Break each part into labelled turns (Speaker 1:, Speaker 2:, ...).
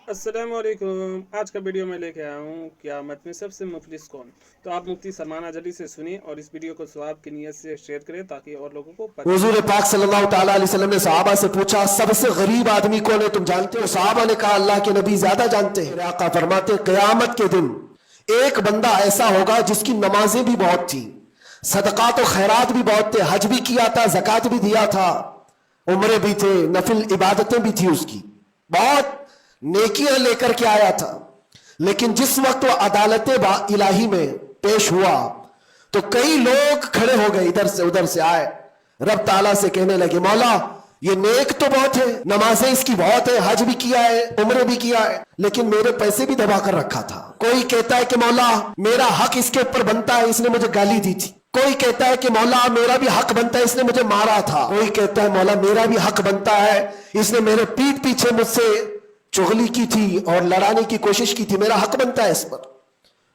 Speaker 1: अस्सलाम वालेकुम। आज का वीडियो मैं लेके आया हूँ क़यामत में सबसे मुफलिस कौन। तो आप मुफ्ती सलमान अजली से सुनिए और इस वीडियो को सवाब की नीयत से शेयर करें ताकि और लोगों को पता।
Speaker 2: हुजूर पाक सल्लल्लाहु ताला अलैहि वसल्लम ने सहाबा से पूछा, सबसे गरीब आदमी कौन है, तुम जानते हो? सहाबा ने कहा, अल्लाह के नबी ज्यादा जानते हैं। आका फरमाते, क़यामत के दिन एक बंदा ऐसा होगा जिसकी नमाजें भी बहुत थी, सदकात और खैरात भी बहुत थे, हज भी किया था, ज़कात भी दिया था, उम्रे भी थे, नफिल इबादतें भी थी, उसकी बहुत नेकियां लेकर के आया था। लेकिन जिस वक्त वो अदालत इलाही में पेश हुआ तो कई लोग खड़े हो गए, इधर से उधर से आए, रब ताला से कहने लगे, मौला ये नेक तो बहुत है, नमाजें इसकी बहुत है, हज भी किया है, उम्र भी किया है, लेकिन मेरे पैसे भी दबा कर रखा था। कोई कहता है कि मौला मेरा हक इसके ऊपर बनता है, इसने मुझे गाली दी थी। कोई कहता है कि मौला मेरा भी हक बनता है, इसने मुझे मारा था। कोई कहता है मौला मेरा भी हक बनता है, इसने मेरे पीठ पीछे मुझसे चुगली की थी और लड़ाने की कोशिश की थी, मेरा हक बनता है इस पर।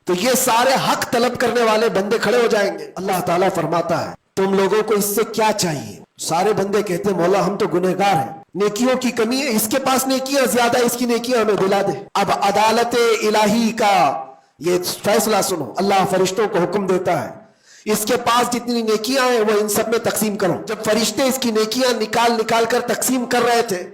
Speaker 2: तो ये सारे हक तलब करने वाले बंदे खड़े हो जाएंगे। अल्लाह ताला फरमाता है, तुम लोगों को इससे क्या चाहिए? सारे बंदे कहते हैं, मौला हम तो गुनहगार हैं, नेकियों की कमी है, इसके पास नेकियां ज्यादा, इसकी नेकियां हमें दिला दे। अब अदालत इलाही का ये फैसला सुनो, अल्लाह फरिश्तों को हुक्म देता है, इसके पास जितनी नेकियां हैं वो इन सब में तकसीम करो। जब फरिश्ते इसकी नेकियां निकाल निकाल कर तकसीम कर रहे थे,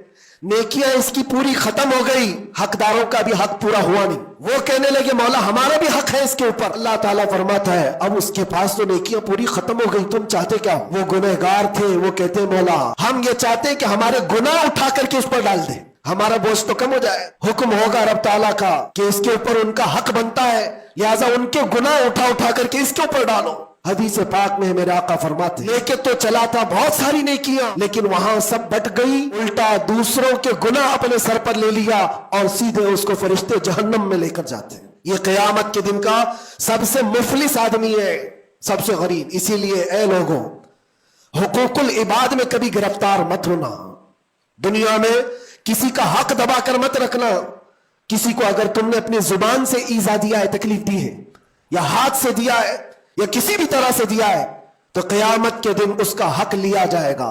Speaker 2: नेकियां इसकी पूरी खत्म हो गई, हकदारों का भी हक पूरा हुआ नहीं। वो कहने लगे, मौला हमारा भी हक है इसके ऊपर। अल्लाह ताला फरमाता है, अब उसके पास तो नेकियां पूरी खत्म हो गई, तुम चाहते क्या? वो गुनहगार थे, वो कहते, मौला हम ये चाहते हैं कि हमारे गुनाह उठा करके उस पर डाल दे, हमारा बोझ तो कम हो जाए। हुक्म होगा रब ताला का कि इसके ऊपर उनका हक बनता है, लिहाजा उनके गुनाह उठा उठा करके इसके ऊपर डालो। हदीस पाक में मेरे आका फरमाते, लेके तो चला था बहुत सारी नेकियां, लेकिन वहां सब बट गई, उल्टा दूसरों के गुनाह अपने सर पर ले लिया और सीधे उसको फरिश्ते जहन्नम में लेकर जाते हैं। ये क़यामत के दिन का सबसे मुफलिस आदमी है, सबसे गरीब। इसीलिए ए लोगों, हुकूकुल इबाद में कभी गिरफ्तार मत होना। दुनिया में किसी का हक दबा कर मत रखना। किसी को अगर तुमने अपनी जुबान से ईजा दिया है, तकलीफ दी है, या हाथ से दिया है, या किसी भी तरह से दिया है, तो क़यामत के दिन उसका हक लिया जाएगा।